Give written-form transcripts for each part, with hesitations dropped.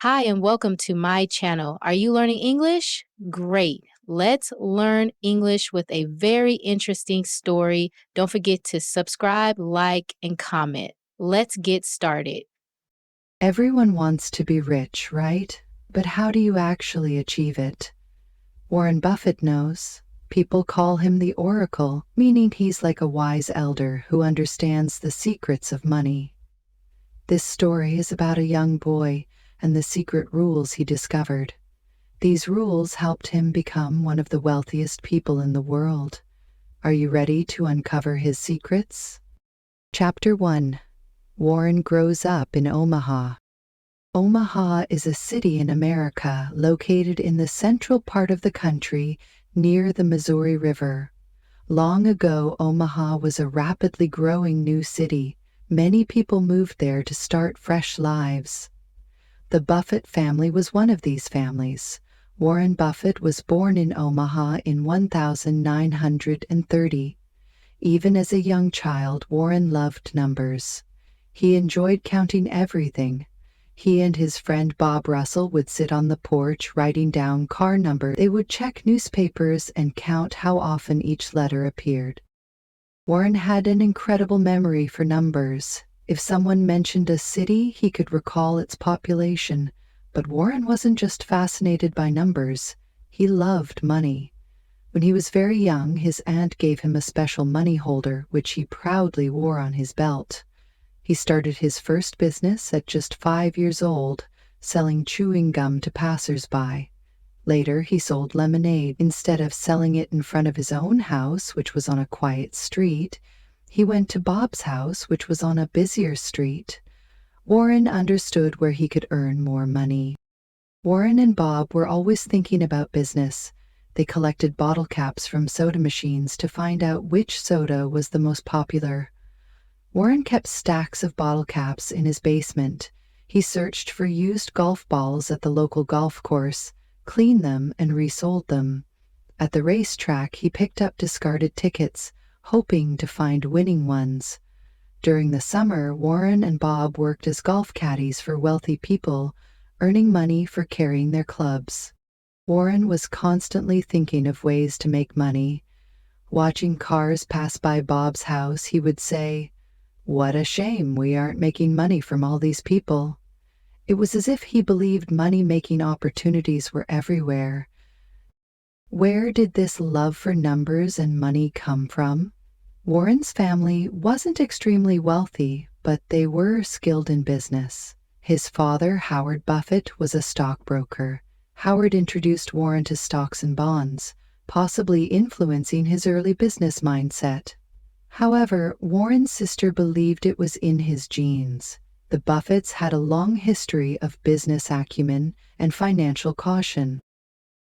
Hi, and welcome to my channel. Are you learning English? Great. Let's learn English with a very interesting story. Don't forget to subscribe, like, and comment. Let's get started. Everyone wants to be rich, right? But how do you actually achieve it? Warren Buffett knows. People call him the Oracle, meaning he's like a wise elder who understands the secrets of money. This story is about a young boy and the secret rules he discovered. These rules helped him become one of the wealthiest people in the world. Are you ready to uncover his secrets? Chapter 1. Warren grows up in Omaha. Omaha is a city in America located in the central part of the country near the Missouri River. Long ago, Omaha was a rapidly growing new city. Many people moved there to start fresh lives. The Buffett family was one of these families. Warren Buffett was born in Omaha in 1930. Even as a young child, Warren loved numbers. He enjoyed counting everything. He and his friend Bob Russell would sit on the porch writing down car numbers. They would check newspapers and count how often each letter appeared. Warren had an incredible memory for numbers. If someone mentioned a city, he could recall its population. But Warren wasn't just fascinated by numbers. He loved money. When he was very young, his aunt gave him a special money holder, which he proudly wore on his belt. He started his first business at just 5 years old, selling chewing gum to passers-by. Later, he sold lemonade. Instead of selling it in front of his own house, which was on a quiet street, he went to Bob's house, which was on a busier street. Warren understood where he could earn more money. Warren and Bob were always thinking about business. They collected bottle caps from soda machines to find out which soda was the most popular. Warren kept stacks of bottle caps in his basement. He searched for used golf balls at the local golf course, cleaned them, and resold them. At the racetrack, he picked up discarded tickets, hoping to find winning ones. During the summer, Warren and Bob worked as golf caddies for wealthy people, earning money for carrying their clubs. Warren was constantly thinking of ways to make money. Watching cars pass by Bob's house, he would say, "What a shame we aren't making money from all these people." It was as if he believed money-making opportunities were everywhere. Where did this love for numbers and money come from? Warren's family wasn't extremely wealthy, but they were skilled in business. His father, Howard Buffett, was a stockbroker. Howard introduced Warren to stocks and bonds, possibly influencing his early business mindset. However, Warren's sister believed it was in his genes. The Buffetts had a long history of business acumen and financial caution.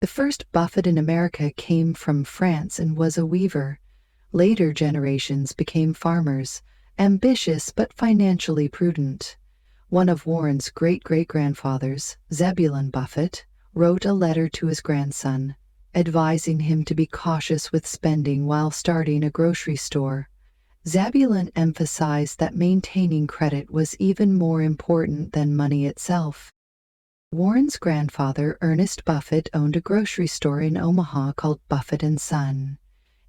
The first Buffett in America came from France and was a weaver. Later generations became farmers, ambitious but financially prudent. One of Warren's great-great-grandfathers, Zebulon Buffett, wrote a letter to his grandson, advising him to be cautious with spending while starting a grocery store. Zebulon emphasized that maintaining credit was even more important than money itself. Warren's grandfather, Ernest Buffett, owned a grocery store in Omaha called Buffett and Son.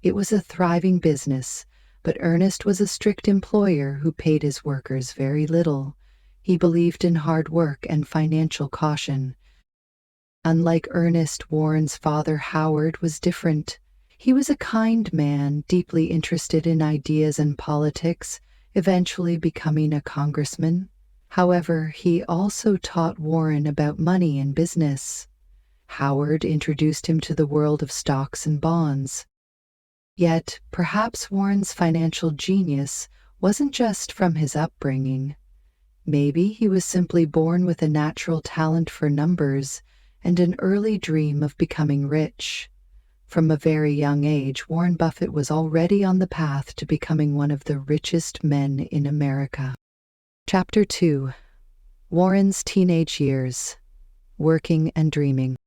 It was a thriving business, but Ernest was a strict employer who paid his workers very little. He believed in hard work and financial caution. Unlike Ernest, Warren's father, Howard, was different. He was a kind man, deeply interested in ideas and politics, eventually becoming a congressman. However, he also taught Warren about money and business. Howard introduced him to the world of stocks and bonds. Yet, perhaps Warren's financial genius wasn't just from his upbringing. Maybe he was simply born with a natural talent for numbers and an early dream of becoming rich. From a very young age, Warren Buffett was already on the path to becoming one of the richest men in America. Chapter 2. Warren's Teenage Years. Working and Dreaming.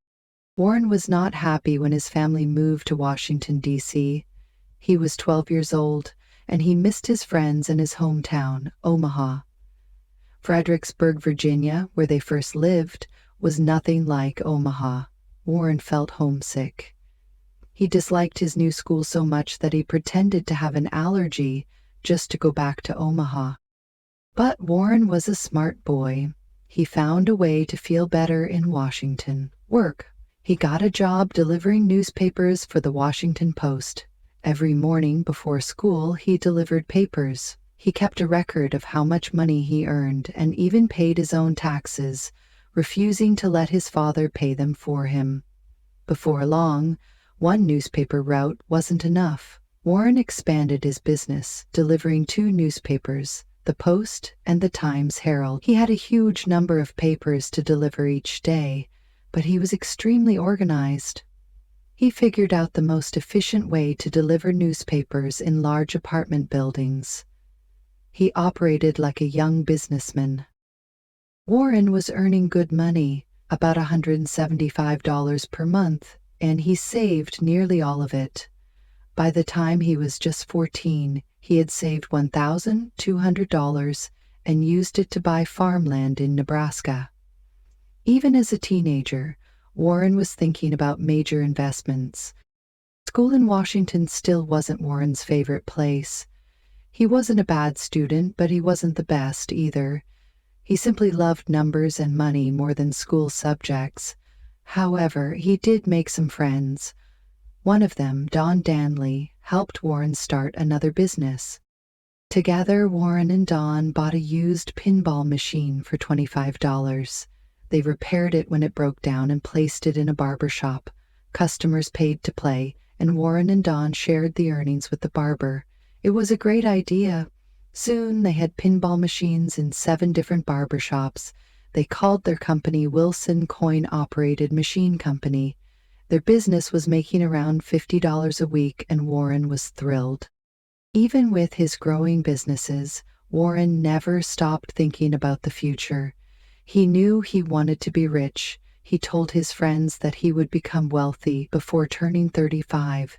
Warren was not happy when his family moved to Washington, D.C. He was 12 years old, and he missed his friends and his hometown, Omaha. Fredericksburg, Virginia, where they first lived, was nothing like Omaha. Warren felt homesick. He disliked his new school so much that he pretended to have an allergy just to go back to Omaha. But Warren was a smart boy. He found a way to feel better in Washington. Work. He got a job delivering newspapers for the Washington Post. Every morning before school, he delivered papers. He kept a record of how much money he earned and even paid his own taxes, refusing to let his father pay them for him. Before long, one newspaper route wasn't enough. Warren expanded his business, delivering 2 newspapers, the Post and the Times-Herald. He had a huge number of papers to deliver each day, but he was extremely organized. He figured out the most efficient way to deliver newspapers in large apartment buildings. He operated like a young businessman. Warren was earning good money, about $175 per month, and he saved nearly all of it. By the time he was just 14, he had saved $1,200 and used it to buy farmland in Nebraska. Even as a teenager, Warren was thinking about major investments. School in Washington still wasn't Warren's favorite place. He wasn't a bad student, but he wasn't the best either. He simply loved numbers and money more than school subjects. However, he did make some friends. One of them, Don Danley, helped Warren start another business. Together, Warren and Don bought a used pinball machine for $25. They repaired it when it broke down and placed it in a barber shop. Customers paid to play, and Warren and Don shared the earnings with the barber. It was a great idea. Soon they had pinball machines in 7 different barber shops. They called their company Wilson Coin-Operated Machine Company. Their business was making around $50 a week, and Warren was thrilled. Even with his growing businesses, Warren never stopped thinking about the future. He knew he wanted to be rich. He told his friends that he would become wealthy before turning 35.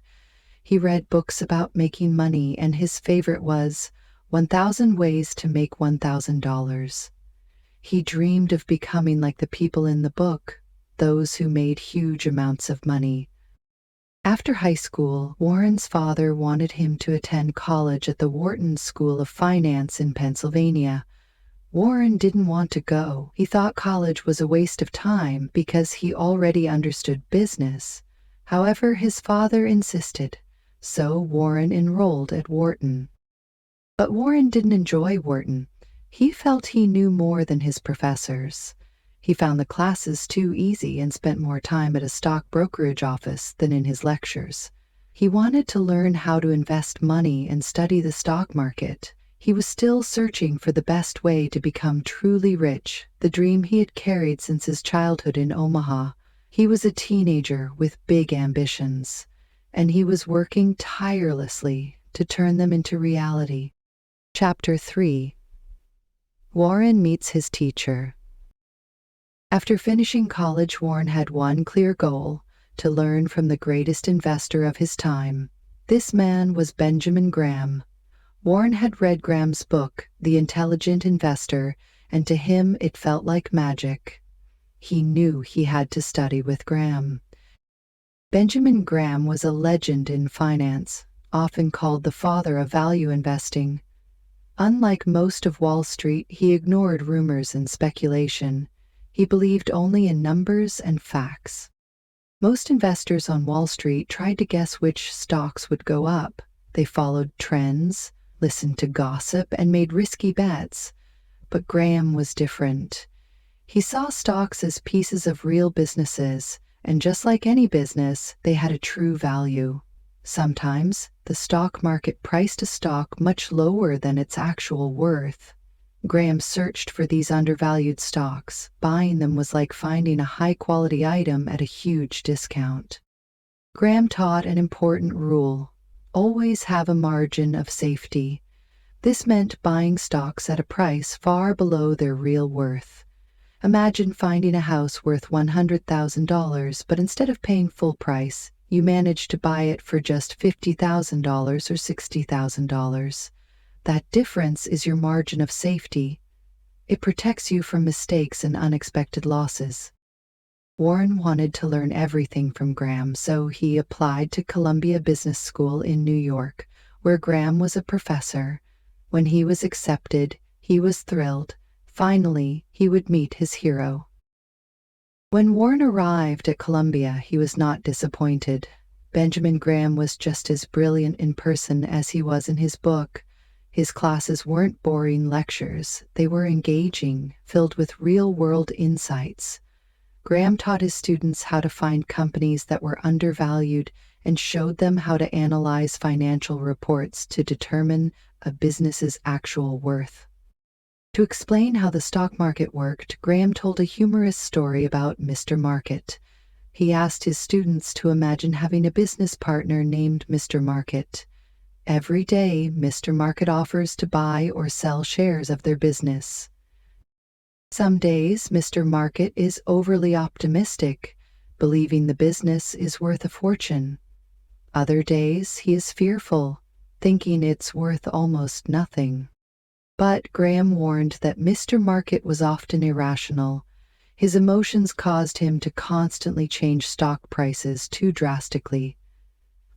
He read books about making money, and his favorite was 1,000 Ways to Make $1,000. He dreamed of becoming like the people in the book, those who made huge amounts of money. After high school, Warren's father wanted him to attend college at the Wharton School of Finance in Pennsylvania. Warren didn't want to go. He thought college was a waste of time because he already understood business. However, his father insisted, so Warren enrolled at Wharton. But Warren didn't enjoy Wharton. He felt he knew more than his professors. He found the classes too easy and spent more time at a stock brokerage office than in his lectures. He wanted to learn how to invest money and study the stock market. He was still searching for the best way to become truly rich, the dream he had carried since his childhood in Omaha. He was a teenager with big ambitions, and he was working tirelessly to turn them into reality. Chapter 3. Warren meets his teacher. After finishing college, Warren had one clear goal: to learn from the greatest investor of his time. This man was Benjamin Graham. Warren had read Graham's book, The Intelligent Investor, and to him it felt like magic. He knew he had to study with Graham. Benjamin Graham was a legend in finance, often called the father of value investing. Unlike most of Wall Street, he ignored rumors and speculation. He believed only in numbers and facts. Most investors on Wall Street tried to guess which stocks would go up. They followed trends, listened to gossip, and made risky bets. But Graham was different. He saw stocks as pieces of real businesses, and just like any business, they had a true value. Sometimes, the stock market priced a stock much lower than its actual worth. Graham searched for these undervalued stocks. Buying them was like finding a high-quality item at a huge discount. Graham taught an important rule: always have a margin of safety. This meant buying stocks at a price far below their real worth. Imagine finding a house worth $100,000, but instead of paying full price, you managed to buy it for just $50,000 or $60,000. That difference is your margin of safety. It protects you from mistakes and unexpected losses. Warren wanted to learn everything from Graham, so he applied to Columbia Business School in New York, where Graham was a professor. When he was accepted, he was thrilled. Finally, he would meet his hero. When Warren arrived at Columbia, he was not disappointed. Benjamin Graham was just as brilliant in person as he was in his book. His classes weren't boring lectures, they were engaging, filled with real-world insights. Graham taught his students how to find companies that were undervalued and showed them how to analyze financial reports to determine a business's actual worth. To explain how the stock market worked, Graham told a humorous story about Mr. Market. He asked his students to imagine having a business partner named Mr. Market. Every day, Mr. Market offers to buy or sell shares of their business. Some days, Mr. Market is overly optimistic, believing the business is worth a fortune. Other days, he is fearful, thinking it's worth almost nothing. But Graham warned that Mr. Market was often irrational. His emotions caused him to constantly change stock prices too drastically.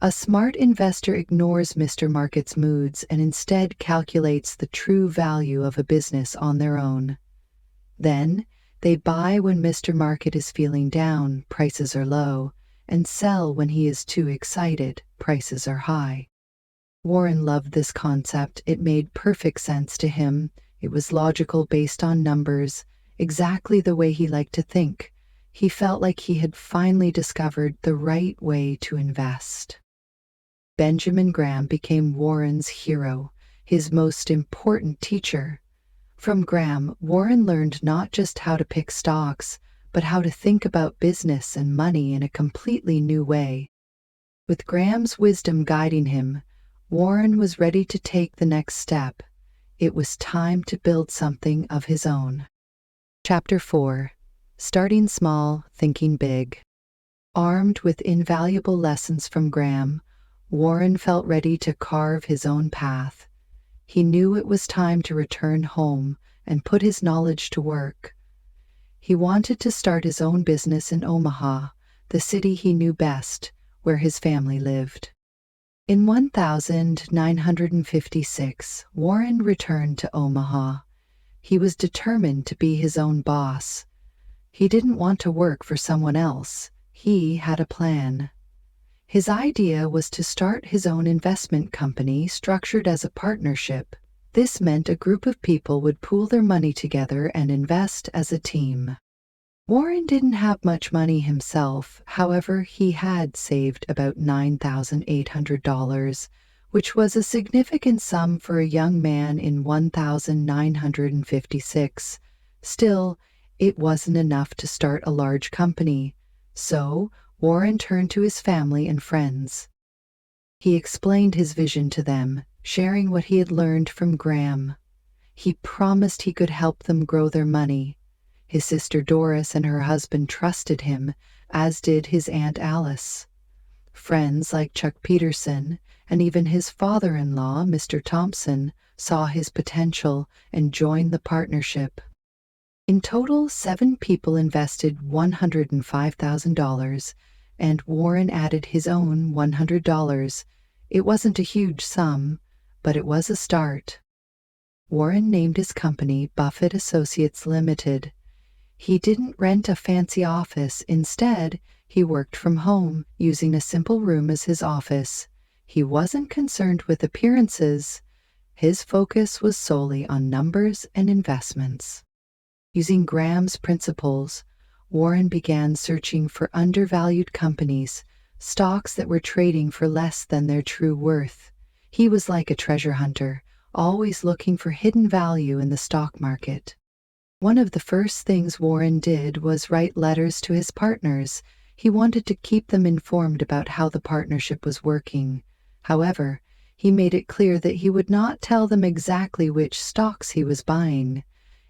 A smart investor ignores Mr. Market's moods and instead calculates the true value of a business on their own. Then, they buy when Mr. Market is feeling down, prices are low, and sell when he is too excited, prices are high. Warren loved this concept. It made perfect sense to him. It was logical, based on numbers, exactly the way he liked to think. He felt like he had finally discovered the right way to invest. Benjamin Graham became Warren's hero, his most important teacher. From Graham, Warren learned not just how to pick stocks, but how to think about business and money in a completely new way. With Graham's wisdom guiding him, Warren was ready to take the next step. It was time to build something of his own. Chapter 4. Starting Small, Thinking Big. Armed with invaluable lessons from Graham, Warren felt ready to carve his own path. He knew it was time to return home and put his knowledge to work. He wanted to start his own business in Omaha, the city he knew best, where his family lived. In 1956, Warren returned to Omaha. He was determined to be his own boss. He didn't want to work for someone else. He had a plan. His idea was to start his own investment company structured as a partnership. This meant a group of people would pool their money together and invest as a team. Warren didn't have much money himself. However, he had saved about $9,800, which was a significant sum for a young man in 1956. Still, it wasn't enough to start a large company. So, Warren turned to his family and friends. He explained his vision to them, sharing what he had learned from Graham. He promised he could help them grow their money. His sister Doris and her husband trusted him, as did his Aunt Alice. Friends like Chuck Peterson and even his father-in-law, Mr. Thompson, saw his potential and joined the partnership. In total, 7 people invested $105,000, and Warren added his own $100. It wasn't a huge sum, but it was a start. Warren named his company Buffett Associates Limited. He didn't rent a fancy office. Instead, he worked from home, using a simple room as his office. He wasn't concerned with appearances. His focus was solely on numbers and investments. Using Graham's principles, Warren began searching for undervalued companies, stocks that were trading for less than their true worth. He was like a treasure hunter, always looking for hidden value in the stock market. One of the first things Warren did was write letters to his partners. He wanted to keep them informed about how the partnership was working. However, he made it clear that he would not tell them exactly which stocks he was buying.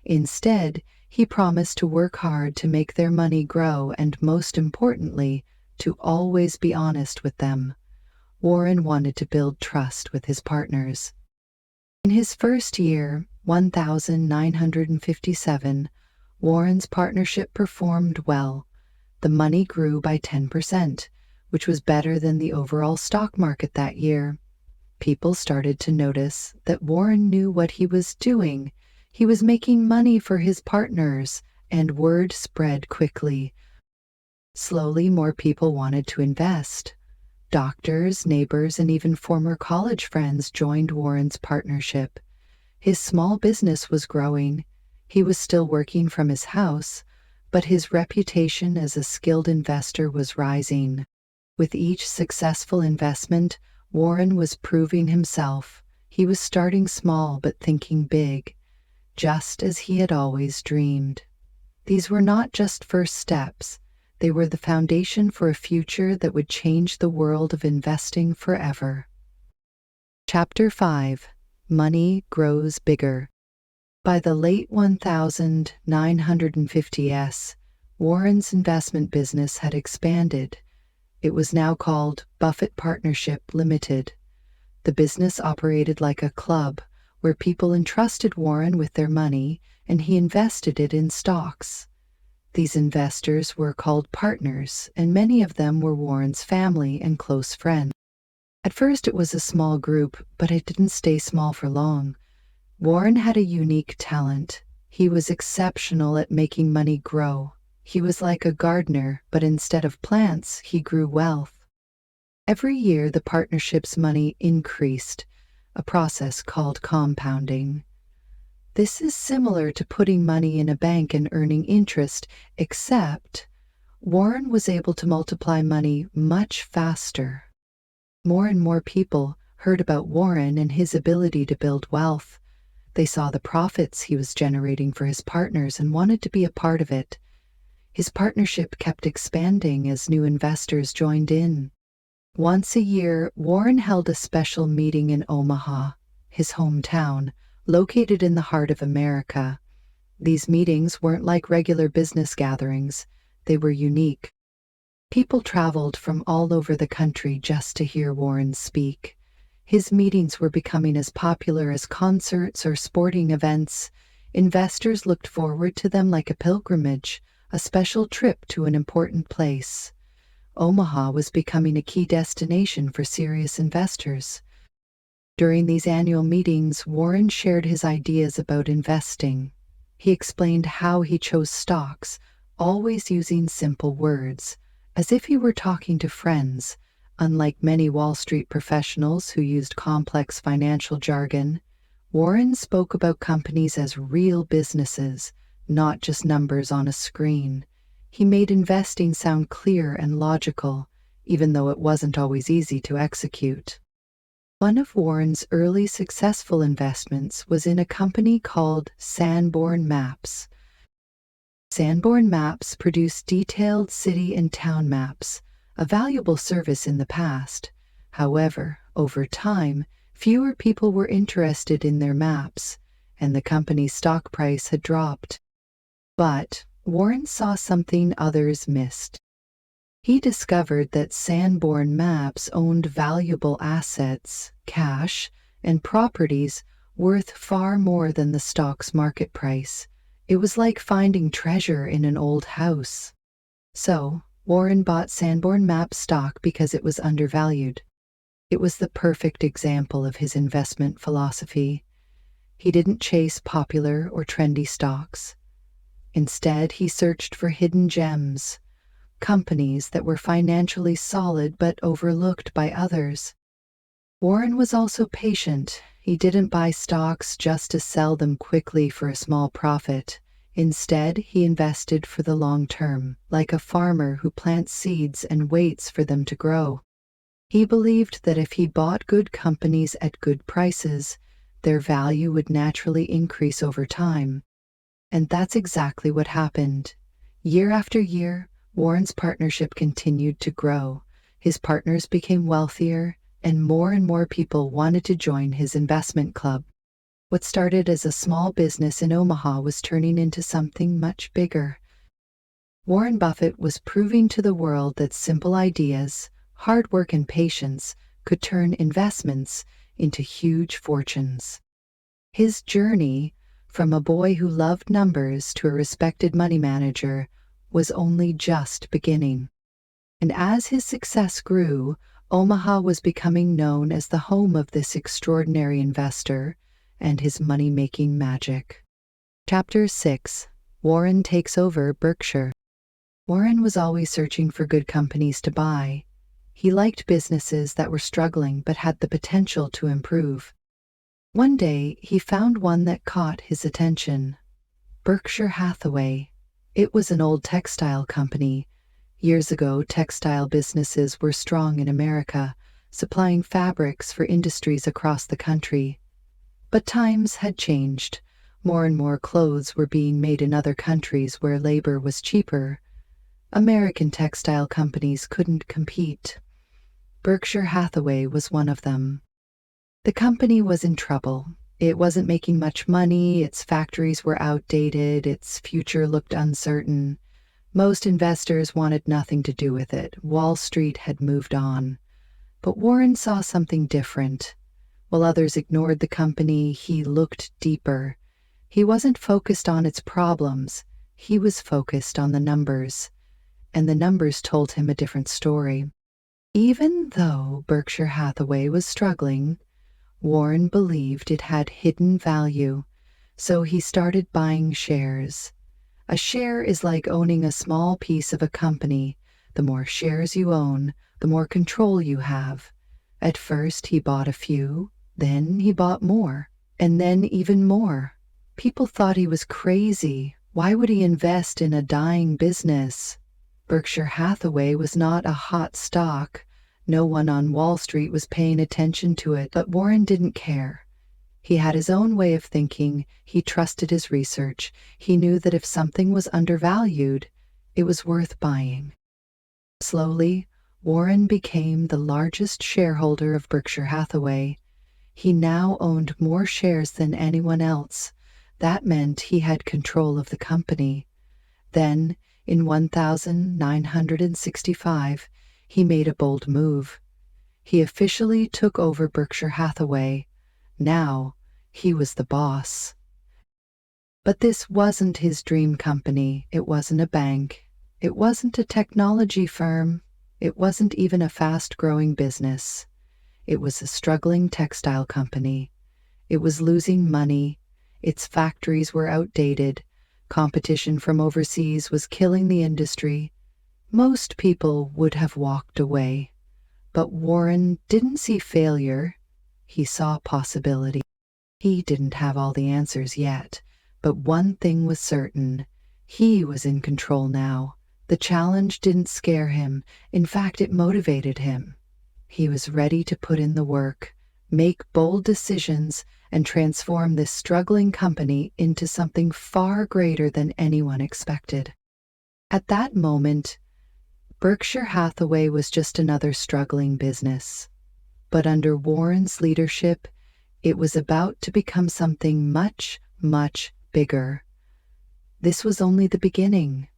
Instead, he promised to work hard to make their money grow and, most importantly, to always be honest with them. Warren wanted to build trust with his partners. In his first year, 1957, Warren's partnership performed well. The money grew by 10%, which was better than the overall stock market that year. People started to notice that Warren knew what he was doing. He was making money for his partners, and word spread quickly. Slowly, more people wanted to invest. Doctors, neighbors, and even former college friends joined Warren's partnership. His small business was growing. He was still working from his house, but his reputation as a skilled investor was rising. With each successful investment, Warren was proving himself. He was starting small but thinking big, just as he had always dreamed. These were not just first steps. They were the foundation for a future that would change the world of investing forever. Chapter 5. Money Grows Bigger. By the late 1950s, Warren's investment business had expanded. It was now called Buffett Partnership Limited. The business operated like a club where people entrusted Warren with their money and he invested it in stocks. These investors were called partners, and many of them were Warren's family and close friends. At first it was a small group, but it didn't stay small for long. Warren had a unique talent. He was exceptional at making money grow. He was like a gardener, but instead of plants, he grew wealth. Every year the partnership's money increased, a process called compounding. This is similar to putting money in a bank and earning interest, except Warren was able to multiply money much faster. More and more people heard about Warren and his ability to build wealth. They saw the profits he was generating for his partners and wanted to be a part of it. His partnership kept expanding as new investors joined in. Once a year, Warren held a special meeting in Omaha, his hometown, located in the heart of America. These meetings weren't like regular business gatherings. They were unique. People traveled from all over the country just to hear Warren speak. His meetings were becoming as popular as concerts or sporting events. Investors looked forward to them like a pilgrimage, a special trip to an important place. Omaha was becoming a key destination for serious investors. During these annual meetings, Warren shared his ideas about investing. He explained how he chose stocks, always using simple words, as if he were talking to friends. Unlike many Wall Street professionals who used complex financial jargon, Warren spoke about companies as real businesses, not just numbers on a screen. He made investing sound clear and logical, even though it wasn't always easy to execute. One of Warren's early successful investments was in a company called Sanborn Maps. Sanborn Maps produced detailed city and town maps, a valuable service in the past. However, over time, fewer people were interested in their maps, and the company's stock price had dropped. But Warren saw something others missed. He discovered that Sanborn Maps owned valuable assets, cash, and properties worth far more than the stock's market price. It was like finding treasure in an old house. So, Warren bought Sanborn Maps stock because it was undervalued. It was the perfect example of his investment philosophy. He didn't chase popular or trendy stocks. Instead, he searched for hidden gems, companies that were financially solid but overlooked by others. Warren was also patient. He didn't buy stocks just to sell them quickly for a small profit. Instead, he invested for the long term, like a farmer who plants seeds and waits for them to grow. He believed that if he bought good companies at good prices, their value would naturally increase over time. And that's exactly what happened. Year after year, Warren's partnership continued to grow. His partners became wealthier, and more people wanted to join his investment club. What started as a small business in Omaha was turning into something much bigger. Warren Buffett was proving to the world that simple ideas, hard work, and patience could turn investments into huge fortunes. His journey, from a boy who loved numbers to a respected money manager, was only just beginning. And as his success grew, Omaha was becoming known as the home of this extraordinary investor and his money-making magic. Chapter 6. Warren takes over Berkshire. Warren was always searching for good companies to buy. He liked businesses that were struggling but had the potential to improve. One day, he found one that caught his attention. Berkshire Hathaway. It was an old textile company. Years ago, textile businesses were strong in America, supplying fabrics for industries across the country. But times had changed. More and more clothes were being made in other countries where labor was cheaper. American textile companies couldn't compete. Berkshire Hathaway was one of them. The company was in trouble. It wasn't making much money, its factories were outdated, its future looked uncertain. Most investors wanted nothing to do with it. Wall Street had moved on. But Warren saw something different. While others ignored the company, he looked deeper. He wasn't focused on its problems. He was focused on the numbers. And the numbers told him a different story. Even though Berkshire Hathaway was struggling, Warren believed it had hidden value, so he started buying shares. A share is like owning a small piece of a company. The more shares you own, the more control you have. At first he bought a few, then he bought more, and then even more. People thought he was crazy. Why would he invest in a dying business? Berkshire Hathaway was not a hot stock. No one on Wall Street was paying attention to it, but Warren didn't care. He had his own way of thinking. He trusted his research. He knew that if something was undervalued, it was worth buying. Slowly, Warren became the largest shareholder of Berkshire Hathaway. He now owned more shares than anyone else. That meant he had control of the company. Then, in 1965, he made a bold move. He officially took over Berkshire Hathaway. Now, he was the boss. But this wasn't his dream company. It wasn't a bank. It wasn't a technology firm. It wasn't even a fast-growing business. It was a struggling textile company. It was losing money. Its factories were outdated. Competition from overseas was killing the industry. Most people would have walked away. But Warren didn't see failure. He saw possibility. He didn't have all the answers yet, but one thing was certain. He was in control now. The challenge didn't scare him. In fact, it motivated him. He was ready to put in the work, make bold decisions, and transform this struggling company into something far greater than anyone expected. At that moment, Berkshire Hathaway was just another struggling business. But under Warren's leadership, it was about to become something much, much bigger. This was only the beginning.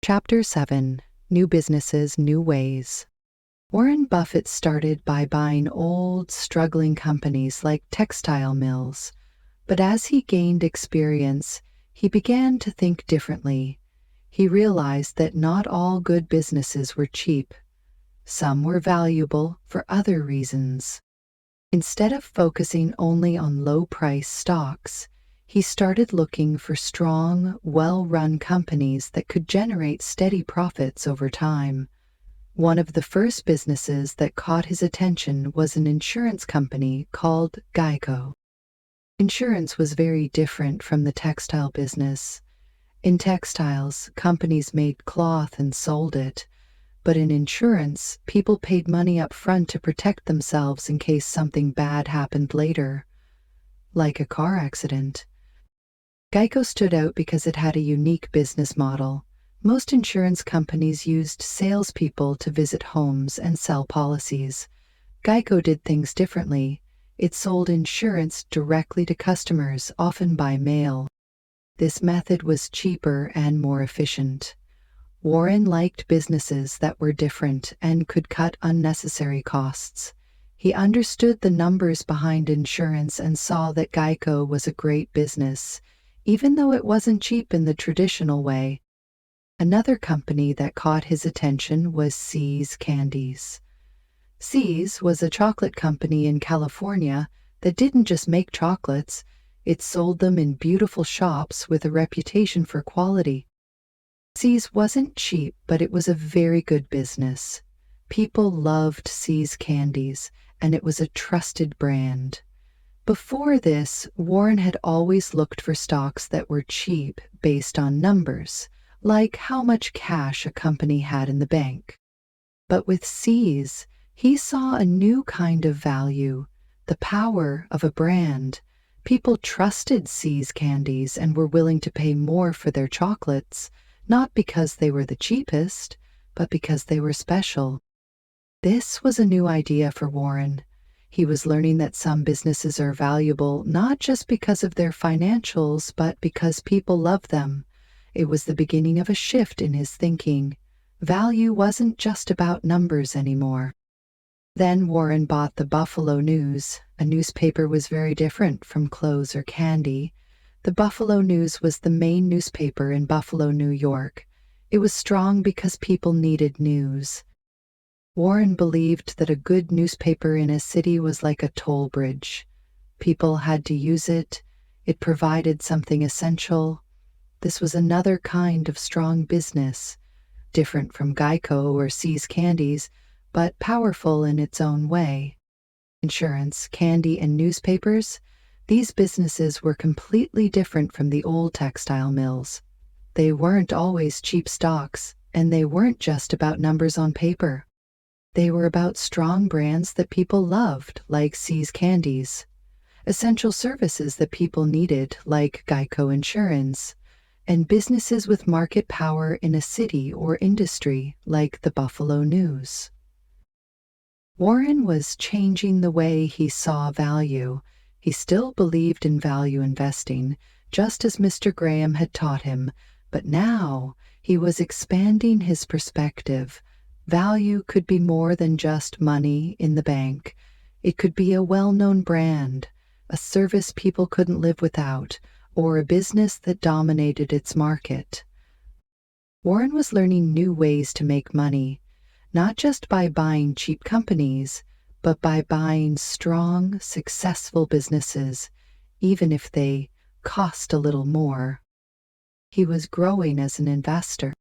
Chapter 7. New Businesses, New Ways. Warren Buffett started by buying old, struggling companies like textile mills. But as he gained experience, he began to think differently. He realized that not all good businesses were cheap. Some were valuable for other reasons. Instead of focusing only on low-price stocks, he started looking for strong, well-run companies that could generate steady profits over time. One of the first businesses that caught his attention was an insurance company called Geico. Insurance was very different from the textile business. In textiles, companies made cloth and sold it. But in insurance, people paid money up front to protect themselves in case something bad happened later, like a car accident. Geico stood out because it had a unique business model. Most insurance companies used salespeople to visit homes and sell policies. Geico did things differently. It sold insurance directly to customers, often by mail. This method was cheaper and more efficient. Warren liked businesses that were different and could cut unnecessary costs. He understood the numbers behind insurance and saw that Geico was a great business, even though it wasn't cheap in the traditional way. Another company that caught his attention was See's Candies. See's was a chocolate company in California that didn't just make chocolates, it sold them in beautiful shops with a reputation for quality. See's wasn't cheap, but it was a very good business. People loved See's Candies, and it was a trusted brand. Before this, Warren had always looked for stocks that were cheap based on numbers, like how much cash a company had in the bank. But with See's, he saw a new kind of value, the power of a brand. People trusted See's Candies and were willing to pay more for their chocolates, not because they were the cheapest, but because they were special. This was a new idea for Warren. He was learning that some businesses are valuable not just because of their financials, but because people love them. It was the beginning of a shift in his thinking. Value wasn't just about numbers anymore. Then Warren bought the Buffalo News. A newspaper was very different from clothes or candy. The Buffalo News was the main newspaper in Buffalo, New York. It was strong because people needed news. Warren believed that a good newspaper in a city was like a toll bridge. People had to use it. It provided something essential. This was another kind of strong business, different from Geico or See's Candies, but powerful in its own way. Insurance, candy, and newspapers, these businesses were completely different from the old textile mills. They weren't always cheap stocks, and they weren't just about numbers on paper. They were about strong brands that people loved, like See's Candies, essential services that people needed, like Geico Insurance, and businesses with market power in a city or industry, like the Buffalo News. Warren was changing the way he saw value. He still believed in value investing, just as Mr. Graham had taught him, but now he was expanding his perspective. Value could be more than just money in the bank. It could be a well-known brand, a service people couldn't live without, or a business that dominated its market. Warren was learning new ways to make money, not just by buying cheap companies, but by buying strong, successful businesses, even if they cost a little more. He was growing as an investor,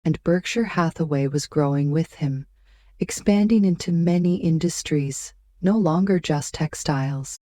and Berkshire Hathaway was growing with him, expanding into many industries, no longer just textiles.